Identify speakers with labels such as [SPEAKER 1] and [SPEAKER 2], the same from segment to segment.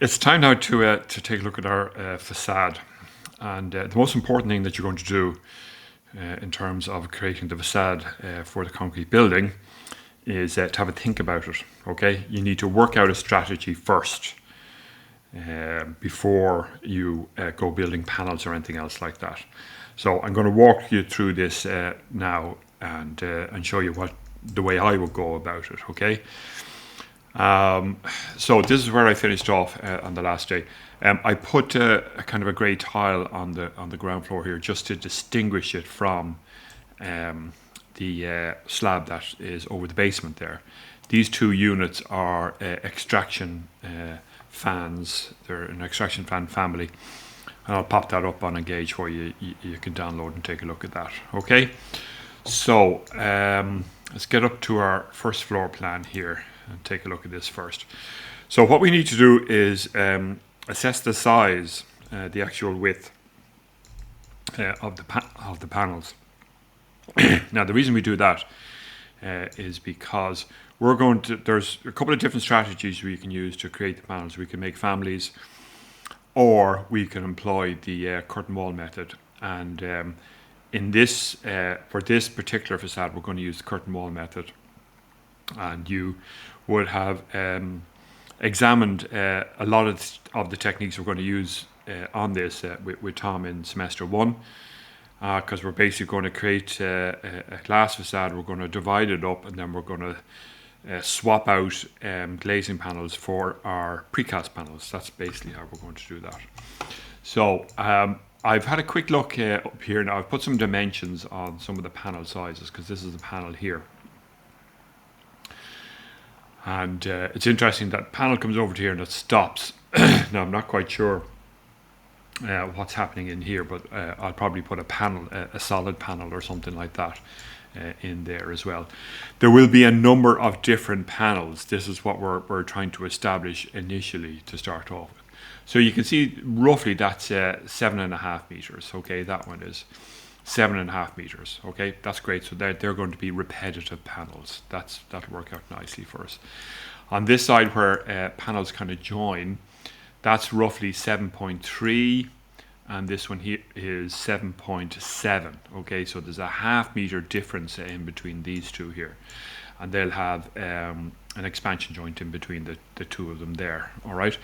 [SPEAKER 1] It's time now to take a look at our facade. And the most important thing that you're going to do in terms of creating the facade for the concrete building is to have a think about it. Okay, you need to work out a strategy first before you go building panels or anything else like that. So I'm going to walk you through this now and show you what the way I would go about it. Okay. So this is where I finished off on the last day. I put a kind of a grey tile on the ground floor here just to distinguish it from the slab that is over the basement there. These two units are extraction fans. They're an extraction fan family. And I'll pop that up on Engage for you. You can download and take a look at that. Okay. So let's get up to our first floor plan here and take a look at this first. So what we need to do is assess the size, the actual width of the panels. Now the reason we do that is because there's a couple of different strategies we can use to create the panels. We can make families, or we can employ the curtain wall method. And in this, for this particular facade, we're going to use the curtain wall method. And you would have examined a lot of the techniques we're going to use on this with Tom in semester 1, because we're basically going to create a glass facade. We're going to divide it up, and then we're going to swap out glazing panels for our precast panels. That's basically how we're going to do that. So I've had a quick look up here now. I've put some dimensions on some of the panel sizes, because this is the panel here. And it's interesting that panel comes over to here and it stops. Now I'm not quite sure what's happening in here, but I'll probably put a solid panel or something like that in there as well. There will be a number of different panels. This is what we're trying to establish initially to start off with. So you can see roughly that's 7.5 meters. Okay, that one is 7.5 meters. Okay, that's great. So they're going to be repetitive panels. That'll work out nicely for us. On this side where panels kind of join, that's roughly 7.3, and this one here is 7.7. Okay, so there's a half meter difference in between these two here, and they'll have an expansion joint in between the two of them there. All right.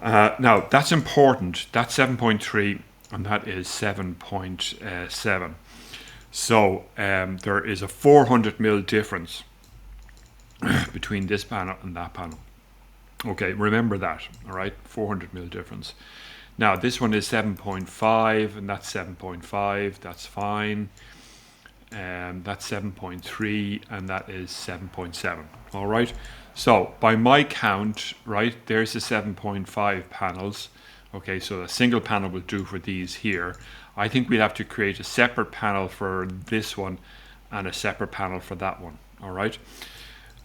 [SPEAKER 1] Now that's important. That's 7.3. And that is 7.7. So there is a 400 mil difference between this panel and that panel. Okay, remember that, all right? 400 mil difference. Now this one is 7.5, and that's 7.5. That's fine. That's 7.3, and that is 7.7. All right. So by my count, right, there's the 7.5 panels. Okay, so a single panel will do for these here. I think we'll have to create a separate panel for this one and a separate panel for that one. All right.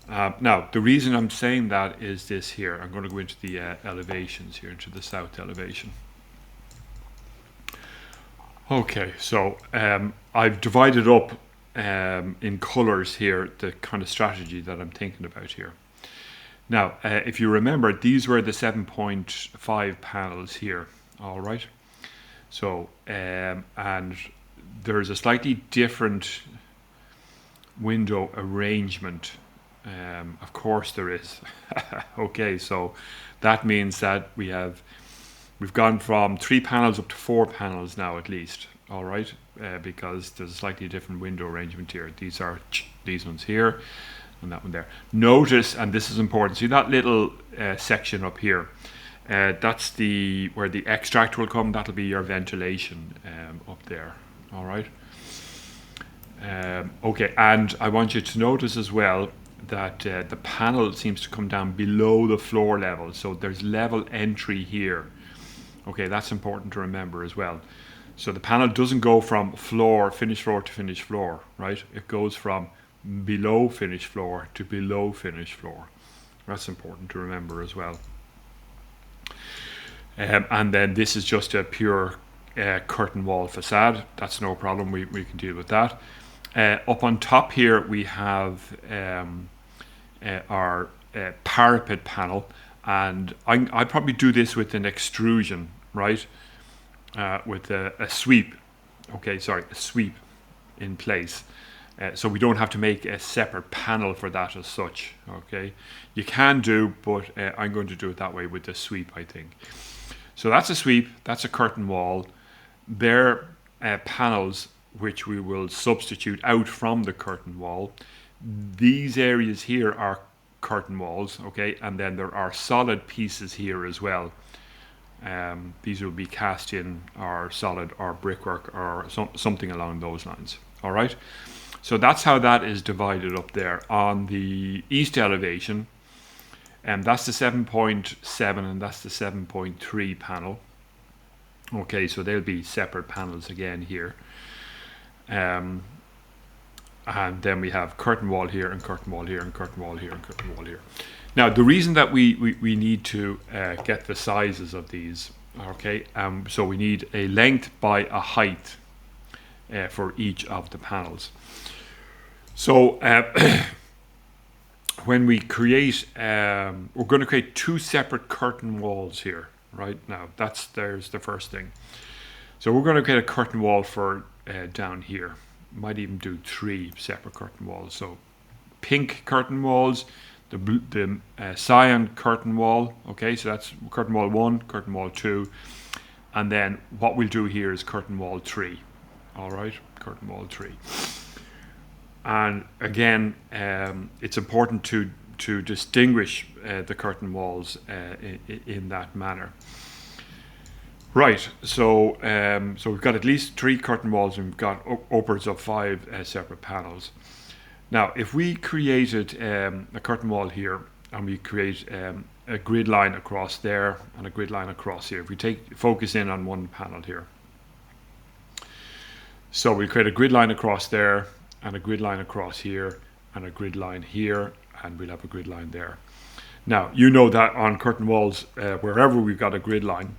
[SPEAKER 1] Now, the reason I'm saying that is this here. I'm going to go into the elevations here, into the south elevation. Okay, so I've divided up in colors here the kind of strategy that I'm thinking about here. Now, if you remember, these were the 7.5 panels here, all right? So, and there's a slightly different window arrangement. Of course there is. Okay, so that means that we've gone from 3 panels up to 4 panels now at least, all right? Because there's a slightly different window arrangement here. These are these ones here, and that one there. Notice, and this is important, see that little section up here, that's where the extract will come. That'll be your ventilation up there, all right? Okay, and I want you to notice as well that the panel seems to come down below the floor level, so there's level entry here. Okay, that's important to remember as well. So the panel doesn't go from finished floor to finished floor, right? It goes from below finished floor to below finished floor. That's important to remember as well. And then this is just a pure curtain wall facade. That's no problem. We can deal with that. Up on top here we have our parapet panel, And I probably do this with an extrusion, right? With a sweep. Okay, sorry, a sweep in place. So we don't have to make a separate panel for that as such. Okay, you can do, but I'm going to do it that way with the sweep, I think. So that's a sweep, that's a curtain wall. They're panels which we will substitute out from the curtain wall. These areas here are curtain walls, okay, and then there are solid pieces here as well. These will be cast in or solid or brickwork or something along those lines. All right, so that's how that is divided up there on the east elevation. And that's the 7.7 and that's the 7.3 panel. Okay, so they'll be separate panels again here. And then we have curtain wall here and curtain wall here and curtain wall here and curtain wall here. Now, the reason that we need to get the sizes of these, okay, so we need a length by a height for each of the panels. So when we create, we're going to create two separate curtain walls here, right? Now, there's the first thing. So we're going to create a curtain wall for down here. Might even do 3 separate curtain walls. So pink curtain walls, the cyan curtain wall, okay? So that's curtain wall 1, curtain wall 2. And then what we'll do here is curtain wall 3, all right? Curtain wall 3. And again, it's important to distinguish the curtain walls in that manner. Right, so we've got at least 3 curtain walls and we've got upwards of 5 separate panels. Now, if we created a curtain wall here and we create a grid line across there and a grid line across here, if we focus in on one panel here. So we create a grid line across there and a grid line across here and a grid line here, and we'll have a grid line there. Now, you know that on curtain walls, wherever we've got a grid line,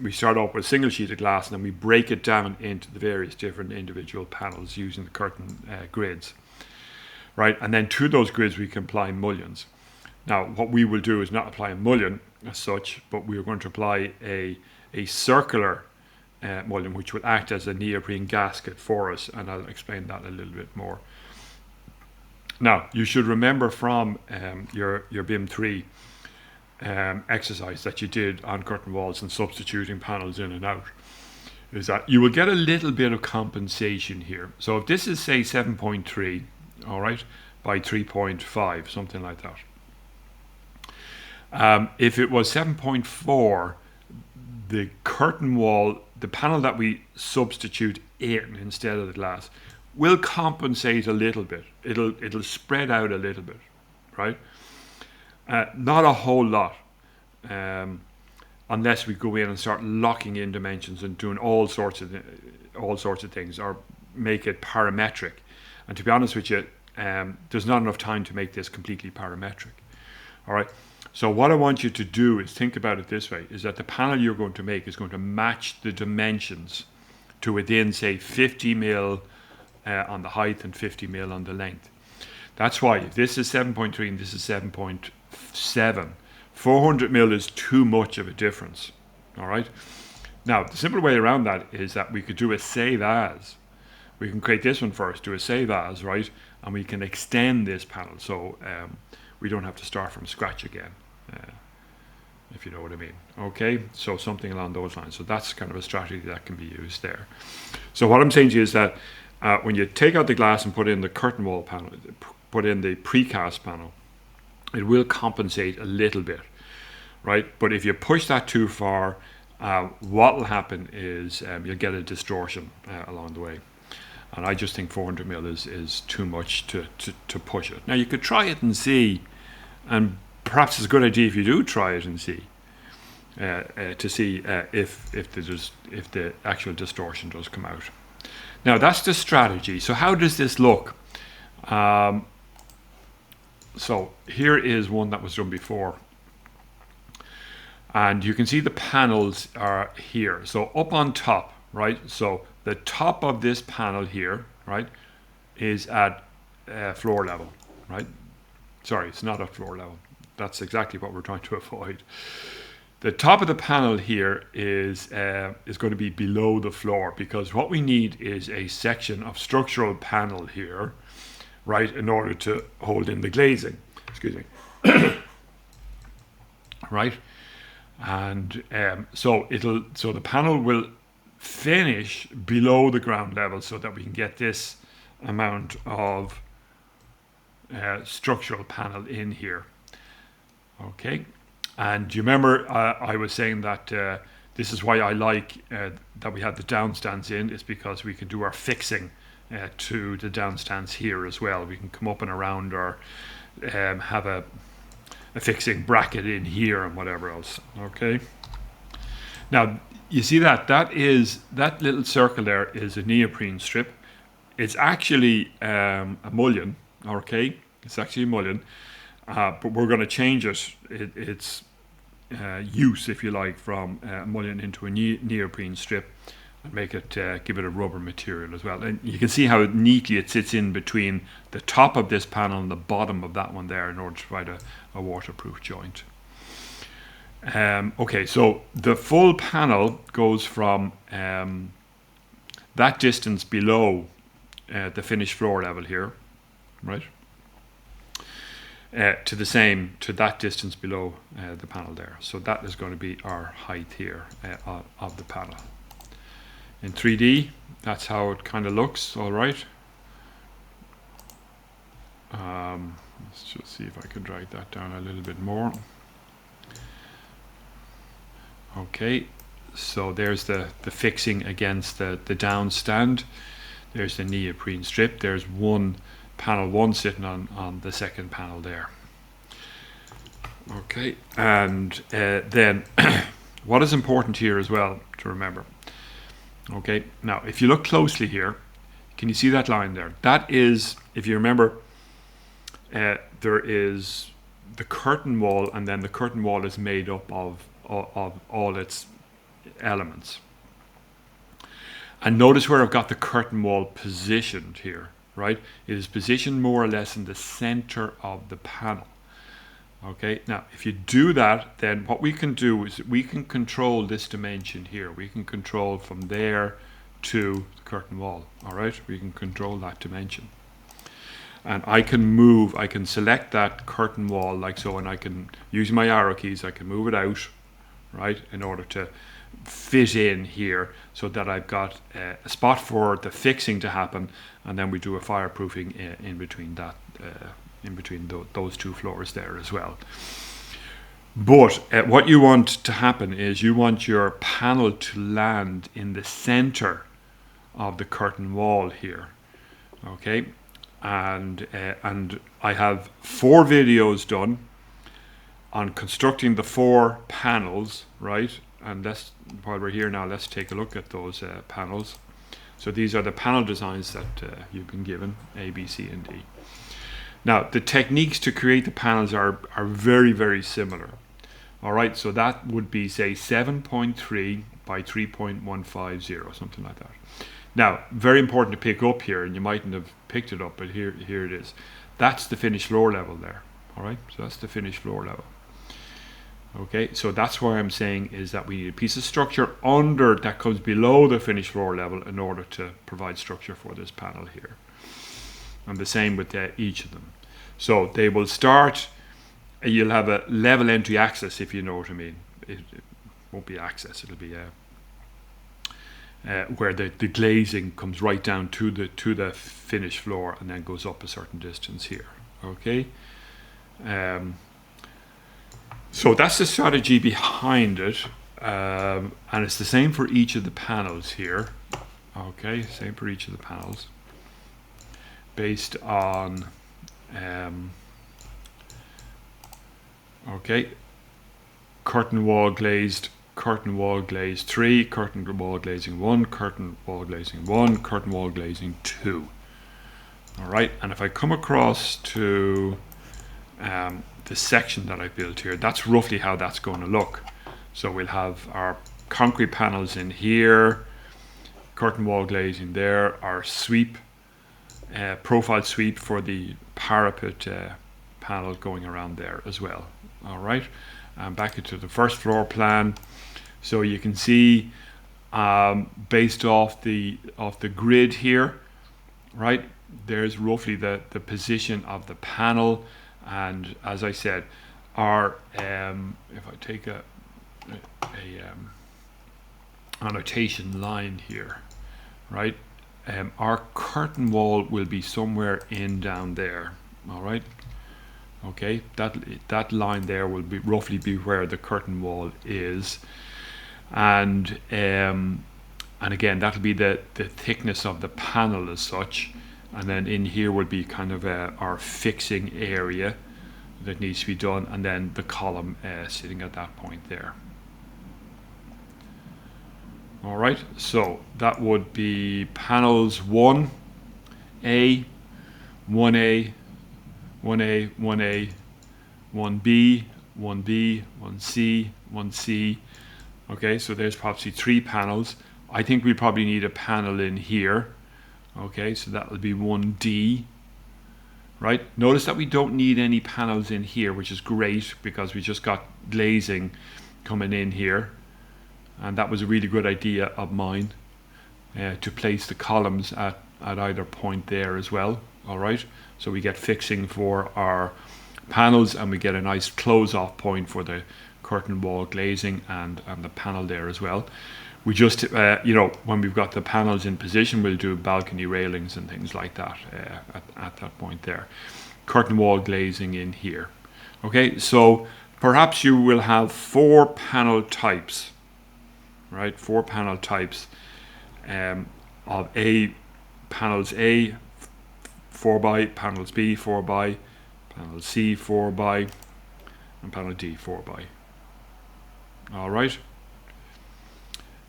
[SPEAKER 1] we start off with a single sheet of glass and then we break it down into the various different individual panels using the curtain grids, right? And then to those grids we can apply mullions. Now, what we will do is not apply a mullion as such, but we are going to apply a circular mullion, which will act as a neoprene gasket for us, and I'll explain that a little bit more. Now, you should remember from your BIM 3 exercise that you did on curtain walls and substituting panels in and out, is that you will get a little bit of compensation here. So if this is, say, 7.3, all right, by 3.5, something like that. If it was 7.4, the curtain wall, the panel that we substitute in instead of the glass, will compensate a little bit. It'll spread out a little bit, right? Not a whole lot, unless we go in and start locking in dimensions and doing all sorts of things, or make it parametric. And to be honest with you, there's not enough time to make this completely parametric. All right. So what I want you to do is think about it this way: is that the panel you're going to make is going to match the dimensions to within, say, 50 mil on the height and 50 mil on the length. That's why if this is 7.3 and this is 7.7, 400 mil is too much of a difference. All right. Now, the simple way around that is that we could do a save as. We can create this one first, do a save as, right? And we can extend this panel so we don't have to start from scratch again, if you know what I mean. Okay, so something along those lines. So that's kind of a strategy that can be used there. So what I'm saying to you is that when you take out the glass and put in the curtain wall panel, put in the precast panel, it will compensate a little bit, right? But if you push that too far, what will happen is you'll get a distortion along the way. And I just think 400 mil is too much to push it. Now, you could try it and see, and perhaps it's a good idea if you do try it and see, to see if the actual distortion does come out. Now, that's the strategy. So how does this look? So here is one that was done before. And you can see the panels are here. So up on top, right? So the top of this panel here, right, is at floor level, right? Sorry, it's not at floor level. that's exactly what we're trying to avoid. The top of the panel here is going to be below the floor, because what we need is a section of structural panel here, right, in order to hold in the glazing. Excuse me. Right, and so the panel will finish below the ground level so that we can get this amount of structural panel in here. Okay, and do you remember I was saying that this is why I like that we have the downstands in, is because we can do our fixing to the downstands here as well. We can come up and around, or have a fixing bracket in here and whatever else. Okay, now you see that little circle there is a neoprene strip. It's actually a mullion. Okay, it's actually a mullion, but we're going to change its use, if you like, from mullion into a neoprene strip, and make it give it a rubber material as well. And you can see how neatly it sits in between the top of this panel and the bottom of that one there, in order to provide a waterproof joint. Okay, so the full panel goes from that distance below the finished floor level here, right, to that distance below the panel there. So that is going to be our height here of the panel. In 3D, that's how it kind of looks. All right. Let's just see if I can drag that down a little bit more. Okay, so there's the fixing against the down stand. There's the neoprene strip. There's panel one sitting on the second panel there. Okay, and then what is important here as well to remember. Okay, now if you look closely here, can you see that line there? That is, if you remember, there is the curtain wall, and then the curtain wall is made up of all its elements. And notice where I've got the curtain wall positioned here, right? It is positioned more or less in the center of the panel. Okay, now if you do that, then what we can do is we can control this dimension here. We can control from there to the curtain wall. All right, we can control that dimension. And I can select that curtain wall like so, and I can use my arrow keys, I can move it out, right, in order to fit in here, so that I've got a spot for the fixing to happen, and then we do a fireproofing in between that, those two floors there as well. But what you want to happen is you want your panel to land in the center of the curtain wall here. Okay, and I have 4 videos done on constructing the 4 panels, right? And while we're here now, let's take a look at those panels. So these are the panel designs that you've been given, A, B, C, and D. Now, the techniques to create the panels are very, very similar. All right, so that would be, say, 7.3 by 3.150, something like that. Now, very important to pick up here, and you mightn't have picked it up, but here it is. That's the finished floor level there. All right, so that's the finished floor level. Okay, so that's why I'm saying is that we need a piece of structure under that comes below the finished floor level in order to provide structure for this panel here. And the same with each of them. So they will start, you'll have a level entry access, if you know what I mean. It won't be access, it'll be where the glazing comes right down to the finished floor and then goes up a certain distance here. Okay. So that's the strategy behind it, and it's the same for each of the panels here. Okay, same for each of the panels, based on okay, curtain wall glazed 3, curtain wall glazing 1, curtain wall glazing 1, curtain wall glazing 2. All right, and if I come across to the section that I built here, that's roughly how that's going to look. So we'll have our concrete panels in here, curtain wall glazing there, our sweep, profile sweep for the parapet panel going around there as well. All right, and back into the first floor plan. So you can see, based off the grid here, right, there's roughly the position of the panel. And as I said, our if I take a annotation line here, right, our curtain wall will be somewhere in down there. All right, okay, that line there will be roughly be where the curtain wall is. And again, that'll be the thickness of the panel as such. And then in here would be kind of our fixing area that needs to be done, and then the column sitting at that point there. All right, so that would be panels 1A, 1A, 1A, 1A, 1B, 1B, 1C, 1C. Okay, so there's probably 3 panels. I think we probably need a panel in here. Okay, so that will be 1D. Right, notice that we don't need any panels in here, which is great because we just got glazing coming in here. And that was a really good idea of mine, to place the columns at either point there as well. All right, so we get fixing for our panels, and we get a nice close-off point for the curtain wall glazing and the panel there as well. We just, you know, when we've got the panels in position, we'll do balcony railings and things like that at that point there. Curtain wall glazing in here. Okay, so perhaps you will have 4 panel types, right? 4 panel types of panels A, 4x, panels B, 4x, panel C, 4x, and panel D, 4x. All right.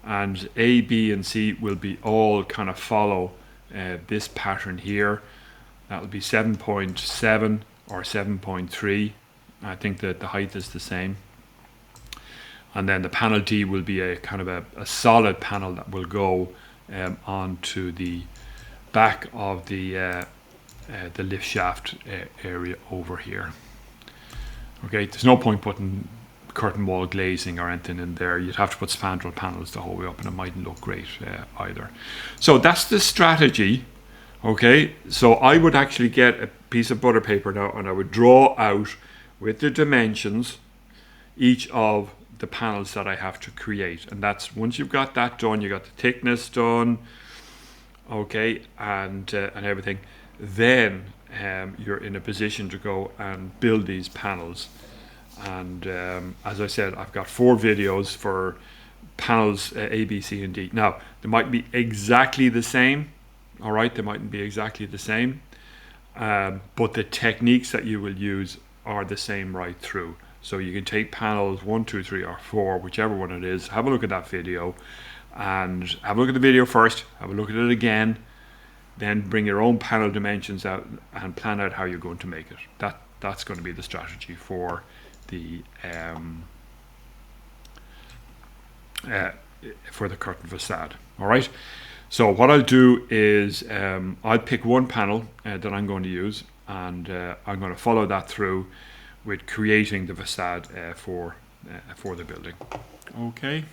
[SPEAKER 1] And A, B, and C will be all kind of follow this pattern here. That will be 7.7 or 7.3. I think that the height is the same. And then the panel D will be a kind of a solid panel that will go onto the back of the lift shaft area over here. Okay, there's no point putting curtain wall glazing or anything in there. You'd have to put spandrel panels the whole way up, and it mightn't look great either. So that's the strategy. Okay, so I would actually get a piece of butter paper now, and I would draw out with the dimensions each of the panels that I have to create. And that's, once you've got that done, you got the thickness done, okay, and everything, then you're in a position to go and build these panels. And as I said, I've got 4 videos for panels A, B, C, and D. Now, they might be exactly the same. All right, they mightn't be exactly the same, but the techniques that you will use are the same right through. So you can take panels 1, 2, 3, or 4, whichever one it is. Have a look at that video, and have a look at the video first. Have a look at it again. Then bring your own panel dimensions out and plan out how you're going to make it. That's going to be the strategy for the curtain facade. All right, so what I'll do is I'll pick one panel that I'm going to use, and I'm going to follow that through with creating the facade for the building. Okay.